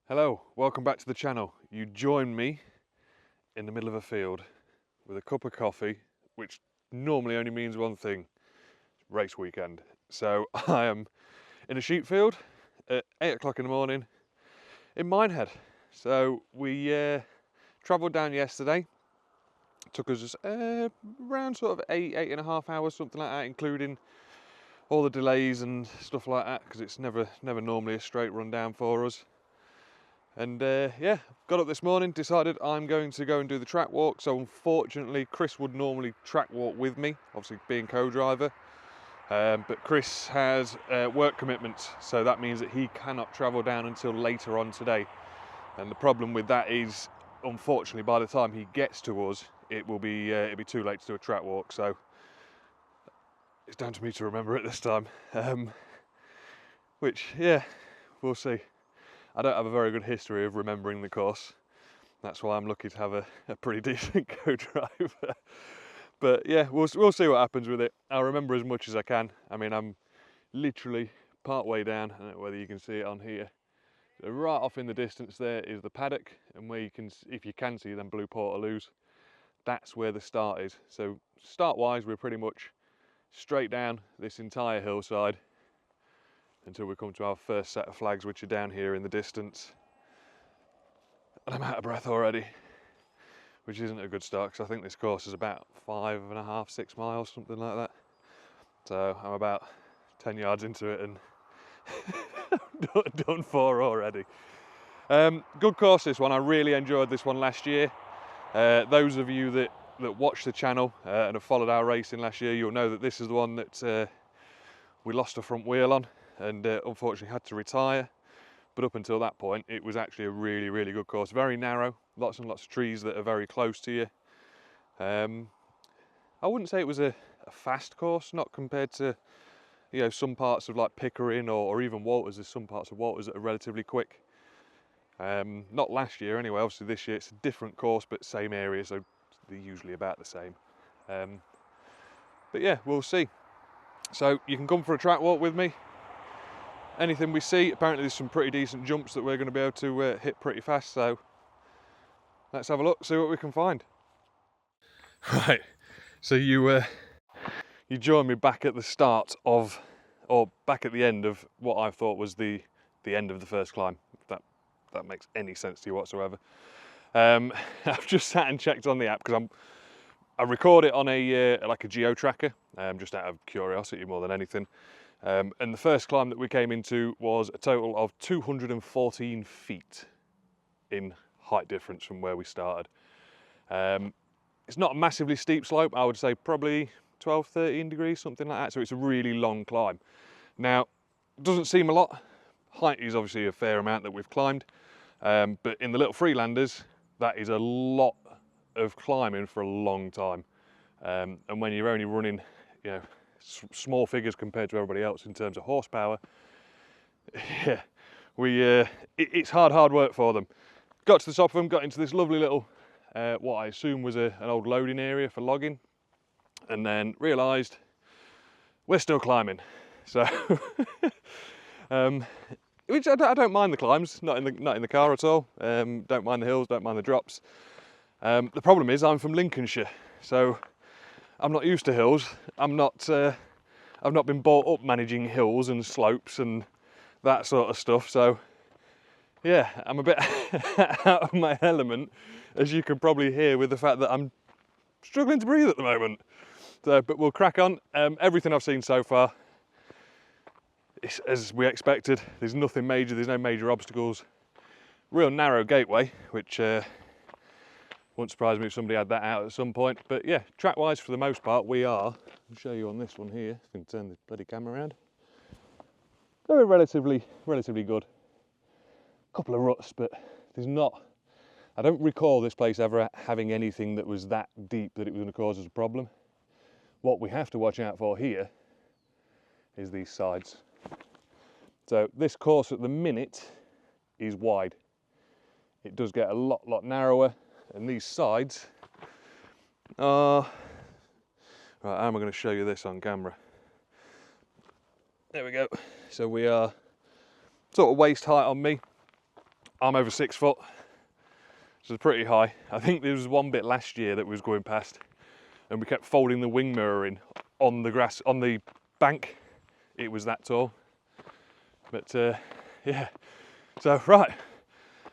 Hello, welcome back to the channel. You join me in the middle of a field with a cup of coffee, which normally only means one thing, race weekend. So I am in a sheep field at 8 o'clock in the morning in Minehead. So we travelled down yesterday. It took us around sort of 8.5 hours, something like that, including all the delays and stuff like that, because it's never normally a straight run down for us. And yeah, got up this morning, decided I'm going to go and do the track walk. So unfortunately, Chris would normally track walk with me, obviously being co-driver. But Chris has work commitments, so that means that he cannot travel down until later on today. And the problem with that is, unfortunately, by the time he gets to us, it'll be too late to do a track walk. So it's down to me to remember it this time. Which, yeah, we'll see. I don't have a very good history of remembering the course. That's why I'm lucky to have a pretty decent co-driver. But yeah, we'll see what happens with it. I'll remember as much as I can. I mean, I'm literally part way down. I don't know whether you can see it on here. So right off in the distance there is the paddock, and where you can, if you can see them blue portaloos, that's where the start is. So start-wise, we're pretty much straight down this entire hillside until we come to our first set of flags, which are down here in the distance. And I'm out of breath already, which isn't a good start, because I think this course is about 5.5, 6 miles, something like that. So I'm about 10 yards into it and done for already. Good course, this one. I really enjoyed this one last year. Those of you that watch the channel and have followed our racing last year, you'll know that this is the one that we lost a front wheel on and unfortunately had to retire. But up until that point, it was actually a really good course. Very narrow, lots and lots of trees that are very close to you. I wouldn't say it was a fast course, not compared to, you know, some parts of like Pickering or even Walters. There's some parts of Walters that are relatively quick. Not last year anyway. Obviously this year it's a different course, but same area, so they're usually about the same. But yeah, we'll see. So you can come for a track walk with me. Anything we see, apparently there's some pretty decent jumps that we're going to be able to hit pretty fast, so let's have a look, see what we can find. Right, so you join me back at the start of, or back at the end of what I thought was the end of the first climb, if that makes any sense to you whatsoever. I've just sat and checked on the app, because I record it on a like a geo tracker, just out of curiosity more than anything. And the first climb that we came into was a total of 214 feet in height difference from where we started. It's not a massively steep slope. I would say probably 12, 13 degrees, something like that. So it's a really long climb. Now, it doesn't seem a lot. Height is obviously a fair amount that we've climbed. But in the little Freelanders, that is a lot of climbing for a long time. And when you're only running, you know, small figures compared to everybody else in terms of horsepower, yeah, it's hard work for them. Got to the top of them, got into this lovely little what I assume was an old loading area for logging, and then realised we're still climbing. So which I don't mind the climbs, not in the car at all. Don't mind the hills, don't mind the drops. The problem is I'm from Lincolnshire, so I'm not used to hills. I've not been brought up managing hills and slopes and that sort of stuff. So yeah, I'm a bit out of my element, as you can probably hear with the fact that I'm struggling to breathe at the moment. So, but we'll crack on. Everything I've seen so far is as we expected. There's nothing major, there's no major obstacles. Real narrow gateway, which wouldn't surprise me if somebody had that out at some point. But yeah, track-wise for the most part, we are, I'll show you on this one here, if I can turn the bloody camera around. They're relatively good. Couple of ruts, but there's not, I don't recall this place ever having anything that was that deep that it was going to cause us a problem. What we have to watch out for here is these sides. So this course at the minute is wide. It does get a lot narrower, and these sides are, right, how am I going to show you this on camera? There we go. So we are sort of waist height on me. I'm over 6 foot, so it's pretty high. I think there was one bit last year that we was going past and we kept folding the wing mirror in on the grass, on the bank. It was that tall. But yeah, so right,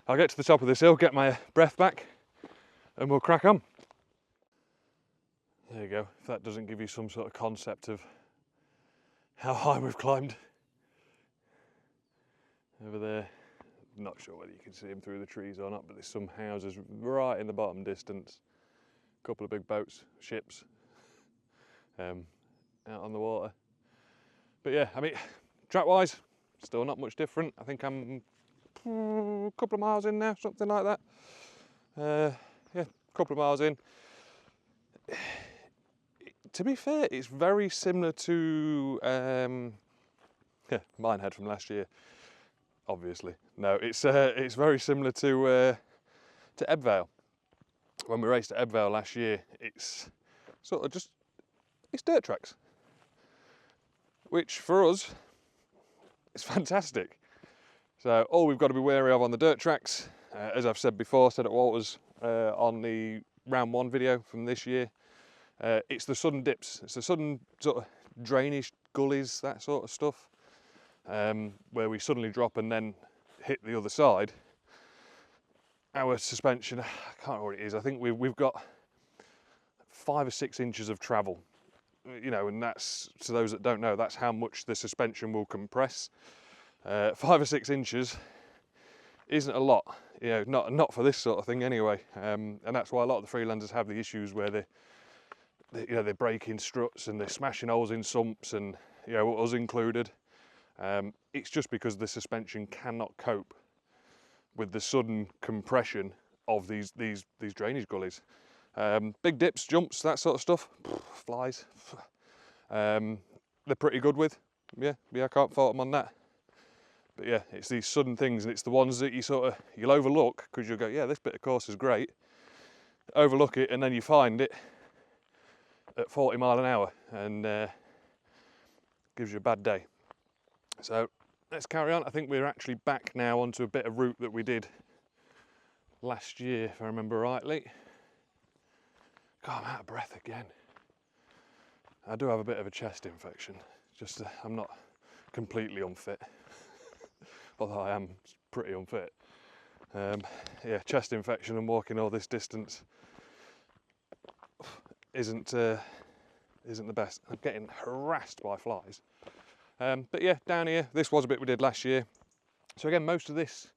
I'll get to the top of this hill, get my breath back, and we'll crack on. There you go, if that doesn't give you some sort of concept of how high we've climbed. Over there, not sure whether you can see them through the trees or not, but there's some houses right in the bottom distance. A couple of big boats, ships, out on the water. But yeah, I mean, track-wise, still not much different. I think I'm a couple of miles in now, something like that. Yeah, a couple of miles in. To be fair, it's very similar to Minehead from last year. Obviously, no, it's very similar to Ebbvale. When we raced at Ebbvale last year, it's sort of just, it's dirt tracks, which for us is fantastic. So all we've got to be wary of on the dirt tracks, as I've said before, said at Walters on the round 1 video from this year, it's the sudden dips, it's the sudden sort of drainage gullies, that sort of stuff, where we suddenly drop and then hit the other side. Our suspension, I can't remember what it is, I think we've got 5 or 6 inches of travel, you know, and that's, to those that don't know, that's how much the suspension will compress. 5 or 6 inches isn't a lot, you know, not for this sort of thing anyway, and that's why a lot of the Freelanders have the issues where they're breaking struts and they're smashing holes in sumps, and you know, us included. It's just because the suspension cannot cope with the sudden compression of these drainage gullies. Big dips, jumps, that sort of stuff, flies, they're pretty good with. Yeah, I can't fault them on that. But yeah, it's these sudden things, and it's the ones that you'll overlook, because you'll go, yeah, this bit of course is great. Overlook it, and then you find it at 40 mile an hour, and gives you a bad day. So let's carry on. I think we're actually back now onto a bit of route that we did last year, if I remember rightly. God, I'm out of breath again. I do have a bit of a chest infection, just I'm not completely unfit, although I am pretty unfit. Yeah, chest infection and walking all this distance isn't the best. I'm getting harassed by flies. But yeah, down here, this was a bit we did last year. So again, most of this,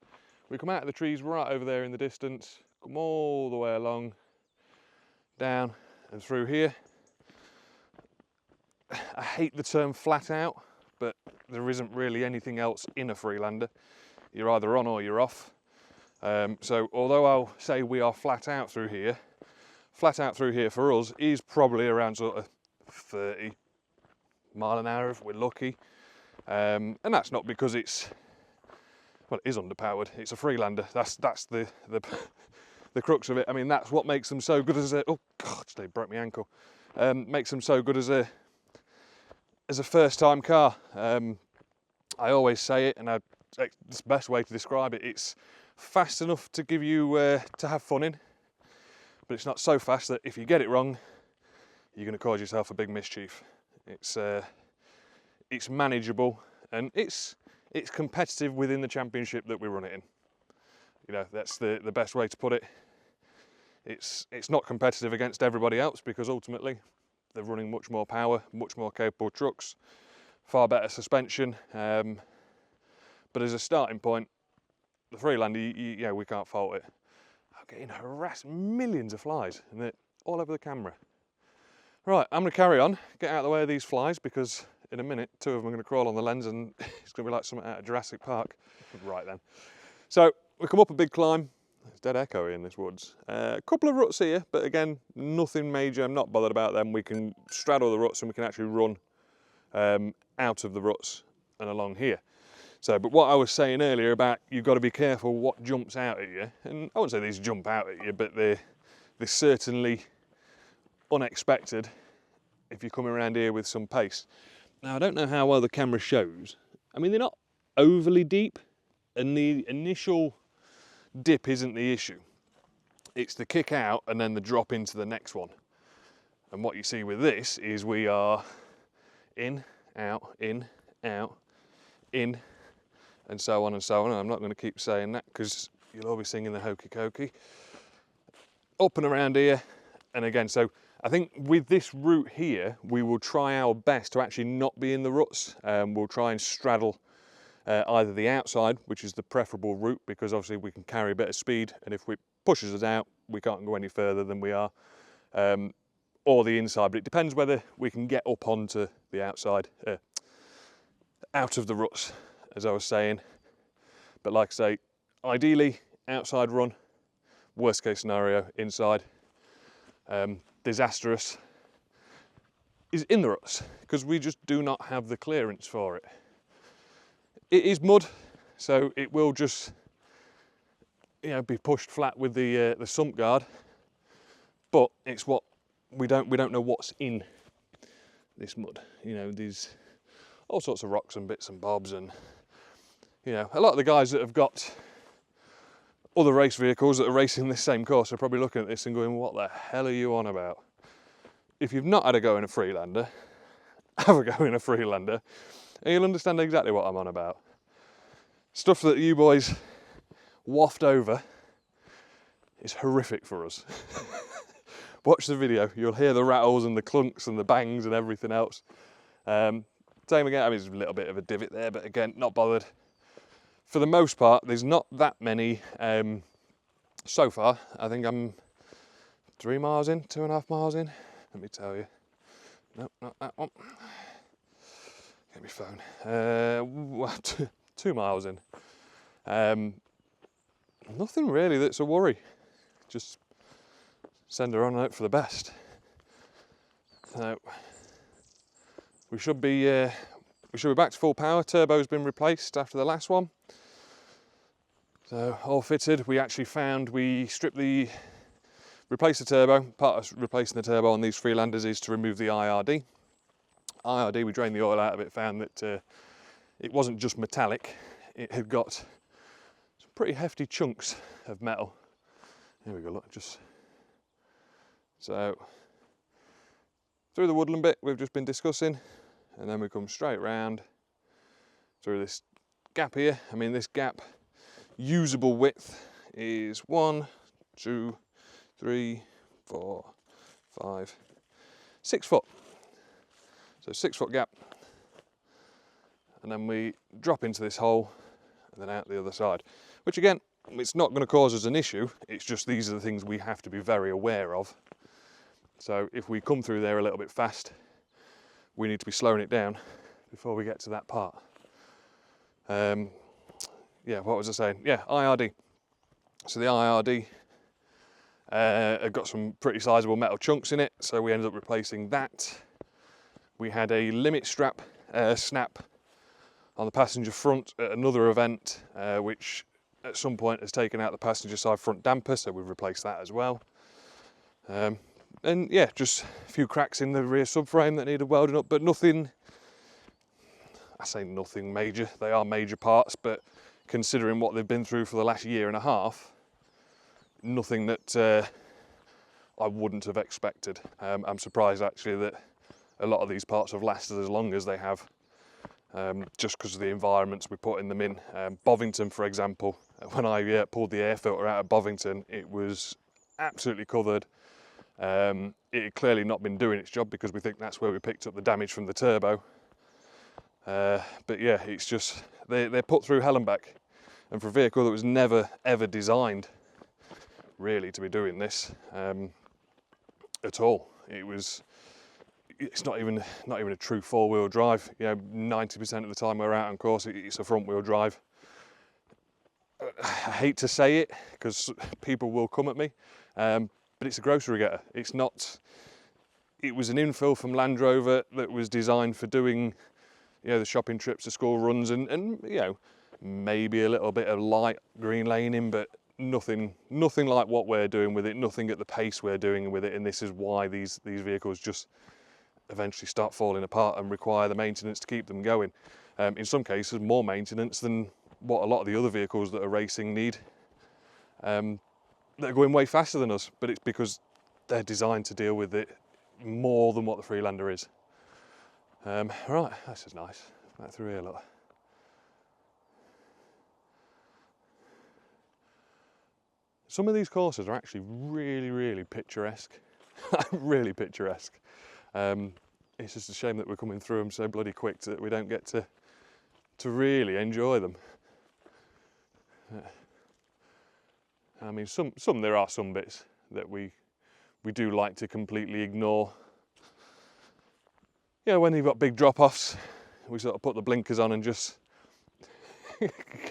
we come out of the trees right over there in the distance, come all the way along, down and through here. I hate the term flat out, but there isn't really anything else in a Freelander. You're either on or you're off. So although I'll say we are flat out through here for us is probably around sort of 30 mile an hour if we're lucky. And that's not because it's, well, it is underpowered. It's a Freelander. That's the crux of it. I mean, that's what makes them so good as a, oh God, they broke my ankle. Makes them so good as a first time car. I always say it, and it's the best way to describe it. It's fast enough to give you, to have fun in, but it's not so fast that if you get it wrong, you're going to cause yourself a big mischief. It's manageable, and it's competitive within the championship that we run it in. You know, that's the best way to put it. It's not competitive against everybody else, because ultimately they're running much more power, much more capable trucks, far better suspension. But as a starting point, the Freelander, yeah, we can't fault it. I'm getting harassed, millions of flies, and they're all over the camera. Right, I'm going to carry on, get out of the way of these flies, because in a minute, 2 of them are going to crawl on the lens, and it's going to be like something out of Jurassic Park. Right then. So we come up a big climb. It's dead echoey in this woods. A couple of ruts here, but again, nothing major. I'm not bothered about them. We can straddle the ruts and we can actually run out of the ruts and along here. So, but what I was saying earlier about you've got to be careful what jumps out at you, and I wouldn't say these jump out at you, but they're certainly unexpected if you're coming around here with some pace. Now, I don't know how well the camera shows. I mean, they're not overly deep, and the initial dip isn't the issue. It's the kick out and then the drop into the next one. And what you see with this is we are in, out, in, out, in, and so on and so on. And I'm not going to keep saying that because you'll all be singing the hokey cokey. Up and around here, and again, so I think with this route here, we will try our best to actually not be in the ruts. We'll try and straddle either the outside, which is the preferable route, because obviously we can carry a bit of speed, and if it pushes us out, we can't go any further than we are, or the inside, but it depends whether we can get up onto the outside, out of the ruts, as I was saying. But like I say, ideally, outside run, worst case scenario, inside. Disastrous is in the ruts, because we just do not have the clearance for it. It is mud, so it will just, you know, be pushed flat with the sump guard. But it's what we don't know what's in this mud. You know, there's all sorts of rocks and bits and bobs, and you know, a lot of the guys that have got other race vehicles that are racing this same course are probably looking at this and going, "What the hell are you on about?" If you've not had a go in a Freelander, have a go in a Freelander, and you'll understand exactly what I'm on about. Stuff that you boys waft over is horrific for us. Watch the video, you'll hear the rattles and the clunks and the bangs and everything else. Same again, I mean, there's a little bit of a divot there, but again, not bothered. For the most part, there's not that many so far. I think I'm 3 miles in, 2.5 miles in. Let me tell you. Nope, not that one. Get my phone. 2 miles in. Nothing really that's a worry. Just send her on out for the best. So we should be back to full power. Turbo's been replaced after the last one. So all fitted. We replaced the turbo. Part of replacing the turbo on these Freelanders is to remove the IRD. We drained the oil out of it, found that it wasn't just metallic, it had got some pretty hefty chunks of metal. Here we go, look, just so through the woodland bit we've just been discussing, and then we come straight round through this gap here. I mean, this gap usable width is 1, 2, 3, 4, 5, 6 foot. So 6 foot gap, and then we drop into this hole and then out the other side, which again, it's not going to cause us an issue. It's just these are the things we have to be very aware of. So if we come through there a little bit fast, we need to be slowing it down before we get to that part. Yeah, what was I saying? Yeah, IRD. So the IRD had got some pretty sizable metal chunks in it, so we ended up replacing that. We had a limit strap snap on the passenger front at another event, which at some point has taken out the passenger side front damper, so we've replaced that as well. And yeah, just a few cracks in the rear subframe that needed welding up, but nothing, I say nothing major, they are major parts, but considering what they've been through for the last 1.5 years, nothing that I wouldn't have expected. I'm surprised actually that a lot of these parts have lasted as long as they have, just because of the environments we put in them in. Bovington, for example, when I pulled the air filter out of Bovington, it was absolutely covered. It had clearly not been doing its job, because we think that's where we picked up the damage from the turbo. But yeah, it's just, they're put through hell and back. And for a vehicle that was never ever designed really to be doing this at all, it's not even a true 4-wheel drive. You know, 90% of the time we're out on course, it's a front-wheel drive. I hate to say it because people will come at me, but it's a grocery getter. It's not. It was an infill from Land Rover that was designed for doing, you know, the shopping trips, the school runs, and you know, maybe a little bit of light green laning, but nothing like what we're doing with it. Nothing at the pace we're doing with it, and this is why these vehicles just eventually start falling apart and require the maintenance to keep them going. In some cases, more maintenance than what a lot of the other vehicles that are racing need. that are going way faster than us, but it's because they're designed to deal with it more than what the Freelander is. Right, this is nice. Back through here, look. Some of these courses are actually really, really picturesque. Really picturesque. It's just a shame that we're coming through them so bloody quick that we don't get to really enjoy them. I mean, there are some bits that we do like to completely ignore. Yeah, when you've got big drop-offs, we sort of put the blinkers on and just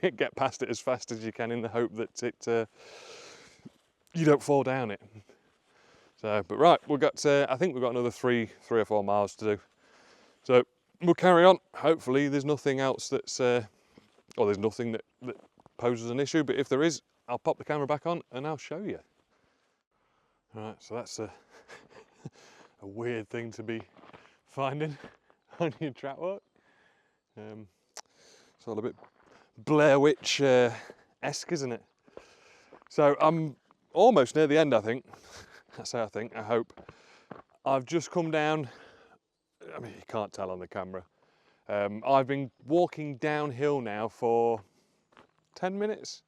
get past it as fast as you can in the hope that you don't fall down it. So, but right, we've got, I think we've got another three or 4 miles to do. So we'll carry on. Hopefully there's nothing else that's, or there's nothing that poses an issue, but if there is, I'll pop the camera back on and I'll show you. All right, so that's a weird thing to be finding on your track walk. It's all a bit Blair Witch-esque, isn't it? So I'm almost near the end, I think. That's how I think, I hope. I've just come down, I mean, you can't tell on the camera. I've been walking downhill now for 10 minutes.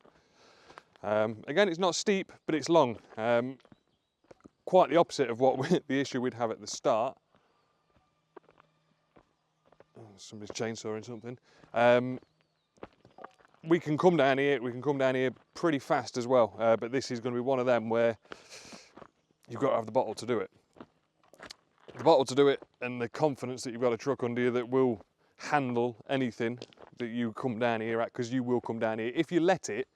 Again, it's not steep, but it's long. Quite the opposite of what the issue we'd have at the start. Oh, somebody's chainsawing something. We can come down here pretty fast as well, but this is going to be one of them where you've got to have the bottle to do it. The bottle to do it, and the confidence that you've got a truck under you that will handle anything that you come down here at, because you will come down here. If you let it,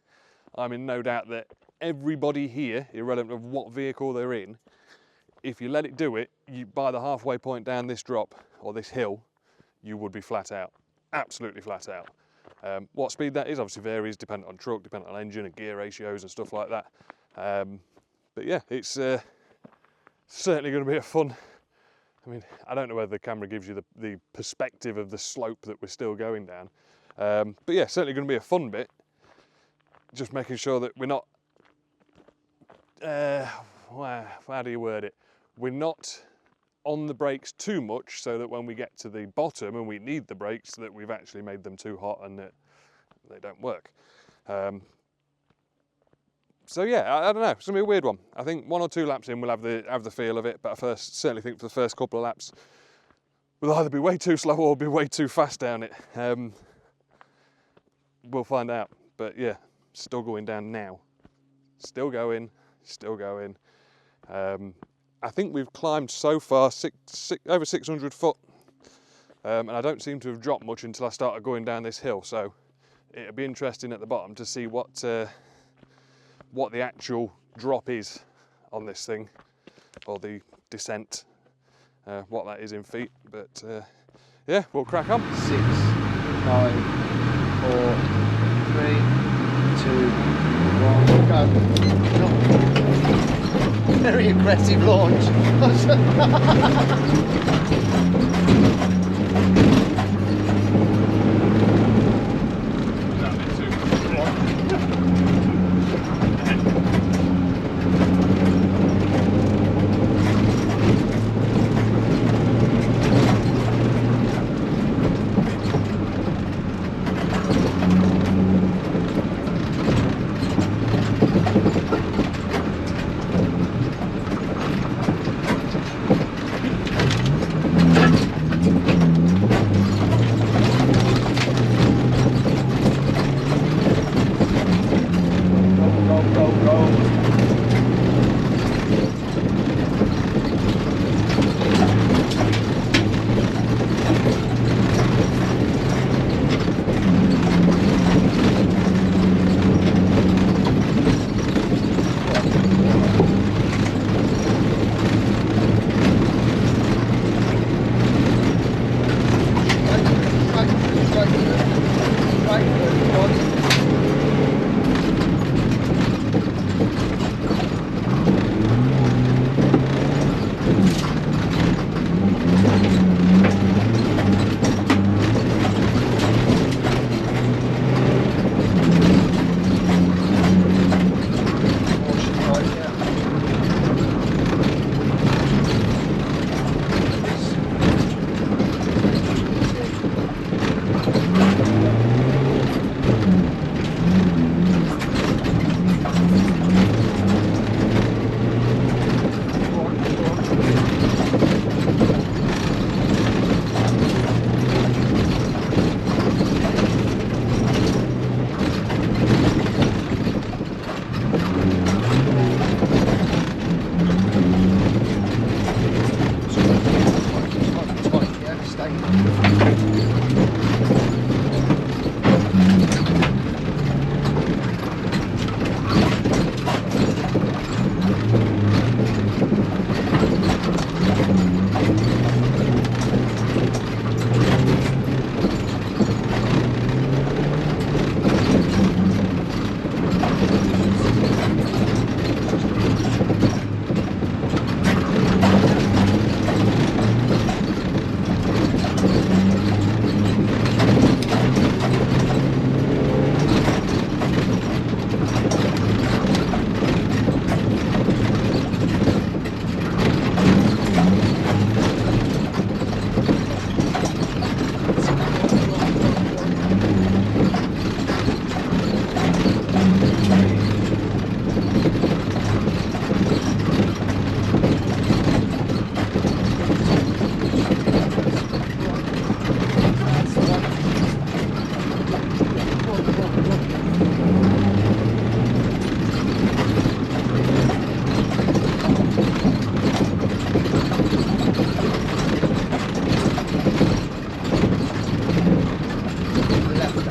I'm in no doubt that everybody here, irrelevant of what vehicle they're in, if you let it do it, by the halfway point down this drop, or this hill, you would be flat out. Absolutely flat out. What speed that is obviously varies, depending on truck, depending on engine and gear ratios and stuff like that. But yeah, it's certainly going to be a fun. I mean, I don't know whether the camera gives you the perspective of the slope that we're still going down. But yeah, certainly going to be a fun bit. Just making sure that we're not, how do you word it? We're not on the brakes too much so that when we get to the bottom and we need the brakes, that we've actually made them too hot and that they don't work. So yeah, I don't know, it's gonna be a weird one. I think 1 or 2 laps in we'll have the feel of it, but I certainly think for the first couple of laps we'll either be way too slow or be way too fast down it. We'll find out, but yeah, still going down now. Still going. I think we've climbed so far over 600 foot, and I don't seem to have dropped much until I started going down this hill, so it'll be interesting at the bottom to see what the actual drop is on this thing, or the descent, what that is in feet. But yeah, we'll crack on. 6, 5, 4, 3, 2, 1, go. Very aggressive launch.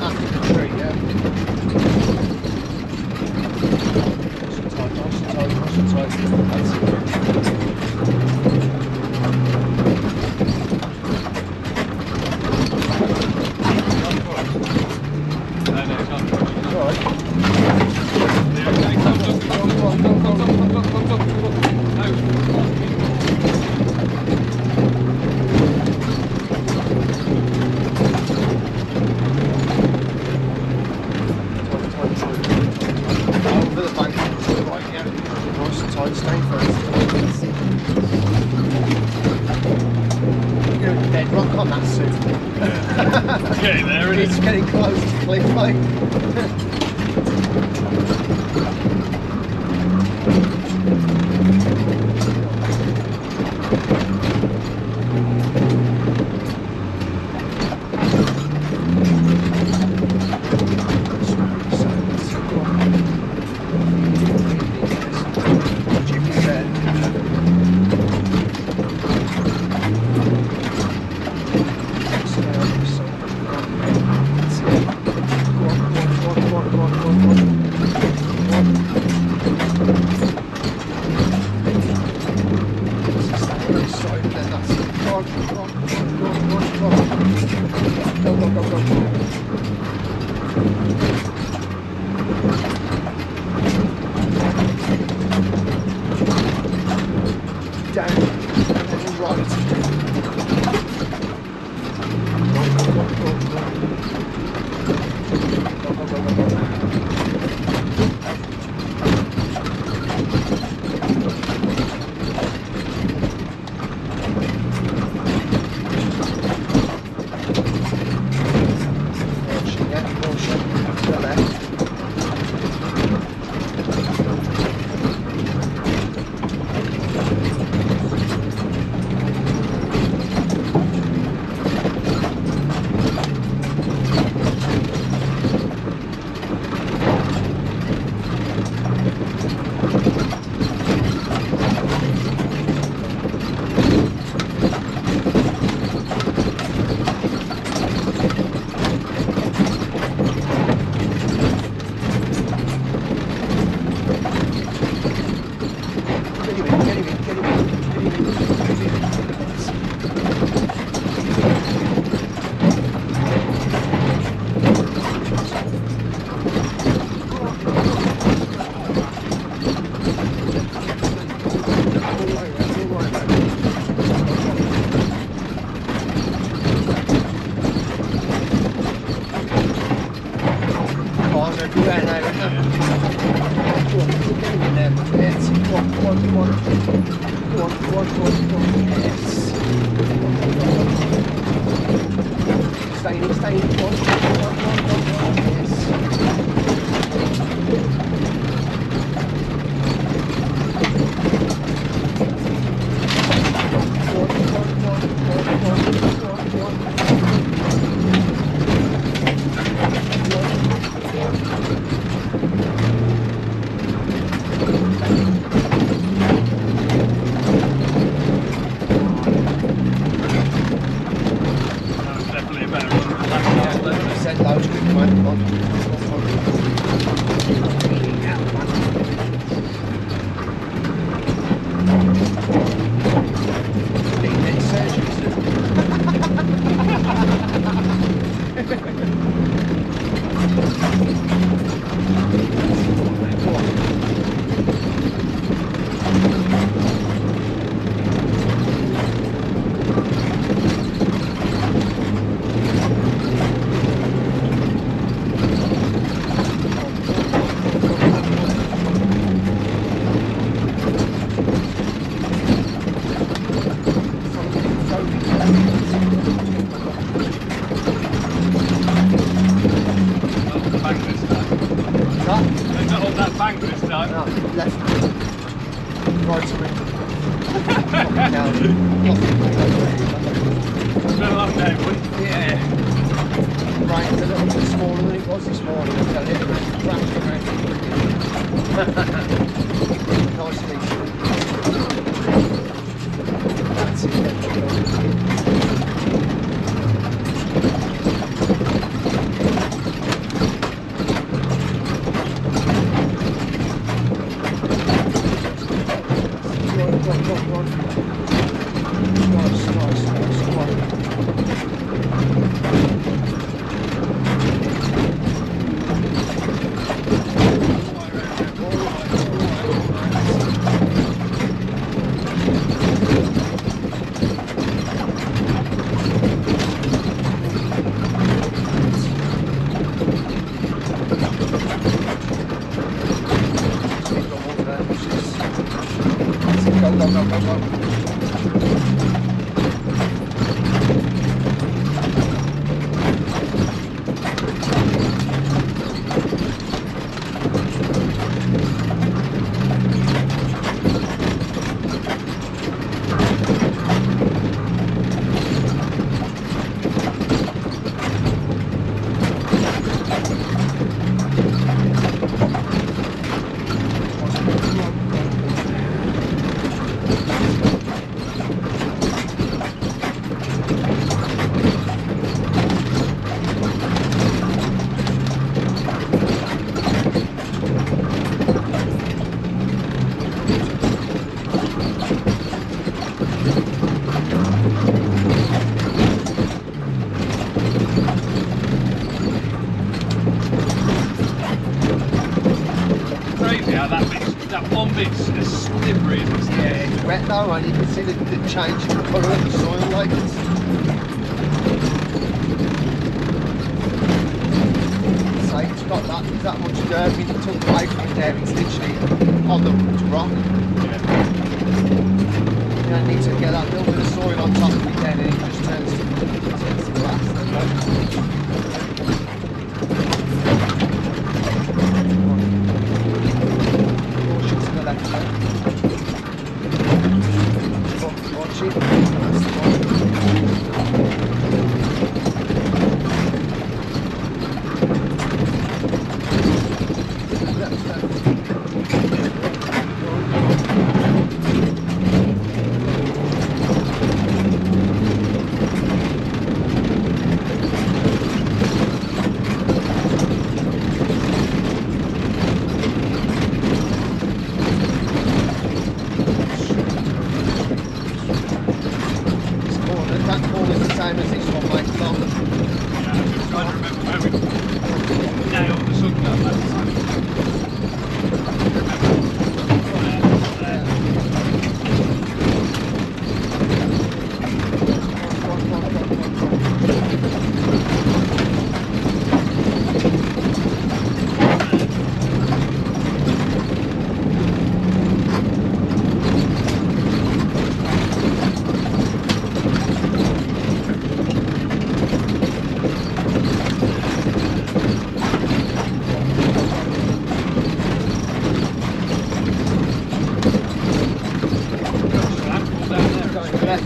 after the tree, yeah. Nice and tight, nice and tight, nice and tight. That's it. Getting there, isn't it? It's getting close to cliff, mate. It's as slippery as it's Yeah, it's wet though, and you can see the change in the colour of the soil, like it's... So it's got that much dirt being took away from it there, it's literally on the rock. Yeah. You don't need to get that little bit of soil on top of it then, and it just turns to glass.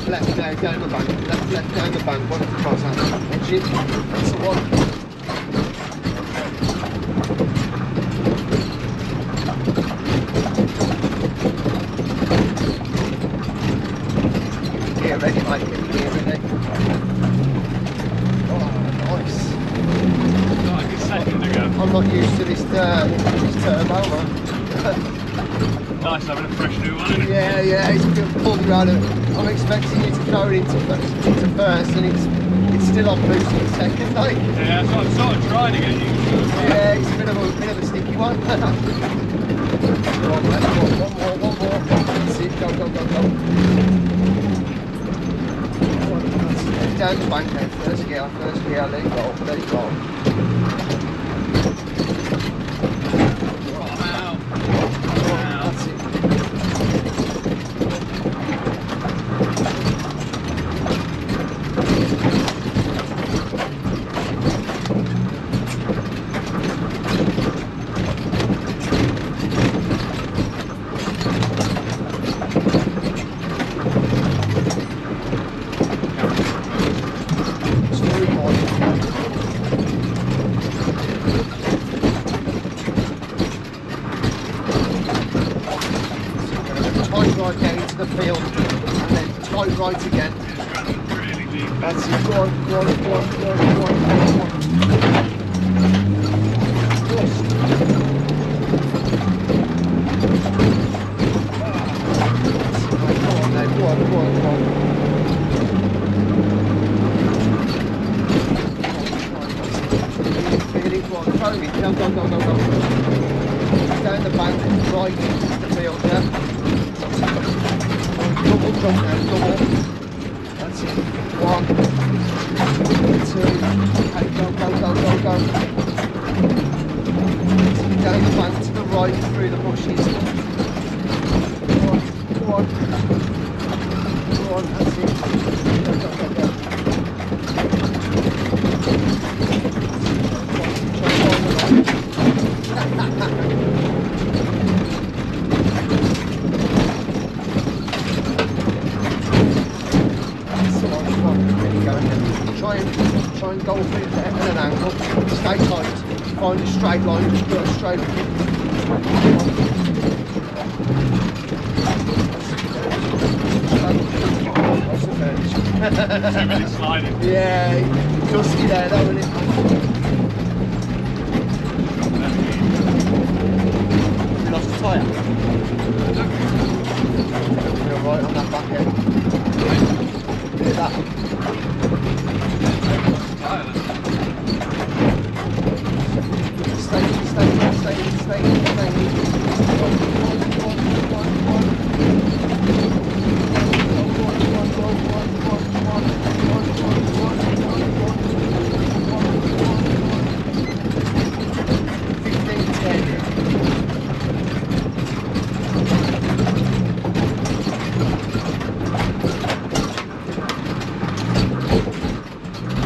Left down the bank, left down the bank, one across that edge. That's the one. Gear ready, mate, get the gear ready. Oh, nice. Like a second ago. I'm not used to this turbo, man. Nice having a fresh new one, isn't it? Yeah, it's pulled around. I'm expecting you to throw it into first, and it's still on boost in second, like. Yeah, so I'm sort of trying to get used to it. Yeah, it's a bit of a sticky one. Come on, let's go. One more. That's it. Go. Down the bank now. First gear. Let it go. That's it. Right down into the field and then tight right again. Really deep. That's it. Go on. Go on. Feel it, go on, throw me. Go. Down the bank, right into the field, yeah. Double jump now, double. That's it. 1, 2, okay, go. Down the bank to the right through the bushes. Go on, that's it. Try and go for it at an angle. Stay tight. find a straight line, just put a straight Too many sliding. Yeah, dusty there, that wasn't it? We lost the tyre. Feel right on that back end. Look at that. Stay.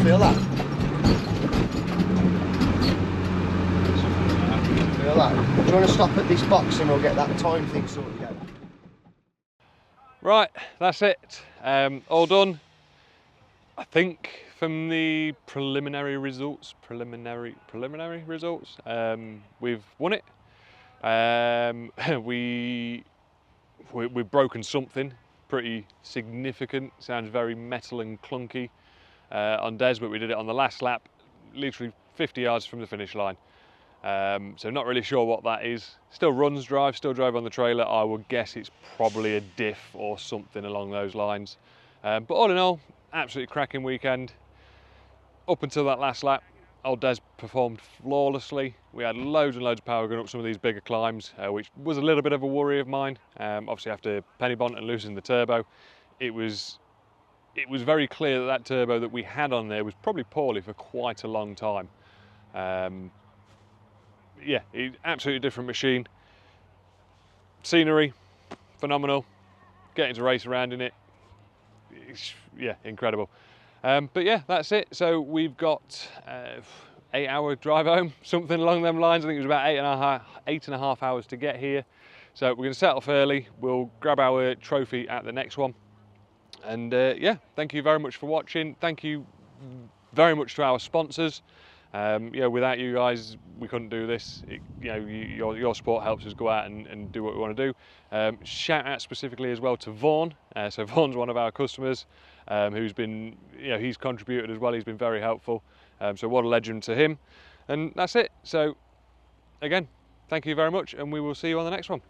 Feel that? Feel that? Do you want to stop at this box and we'll get that time thing sorted out? Right, that's it. All done. I think from the preliminary results, we've won it. We've broken something pretty significant. Sounds very metal and clunky on Des, but we did it on the last lap, literally 50 yards from the finish line. So not really sure what that is. Still still drive on the trailer. I would guess it's probably a diff or something along those lines. But all in all, absolutely cracking weekend. Up until that last lap, old Des performed flawlessly. We had loads and loads of power going up some of these bigger climbs, which was a little bit of a worry of mine. Obviously after penny bont and losing the turbo, it was very clear that that turbo that we had on there was probably poorly for quite a long time. Yeah, absolutely different machine. Scenery, phenomenal. Getting to race around in it, yeah, incredible. But yeah, that's it. So we've got 8-hour drive home, something along them lines. I think it was about 8.5 hours to get here. So we're going to set off early. We'll grab our trophy at the next one. And yeah, thank you very much for watching. Thank you very much to our sponsors. You know, without you guys, we couldn't do this. You know, your support helps us go out and do what we want to do. Shout out specifically as well to Vaughan. So Vaughan's one of our customers who's been, you know, he's contributed as well. He's been very helpful. So what a legend to him. And that's it. So again, thank you very much, and we will see you on the next one.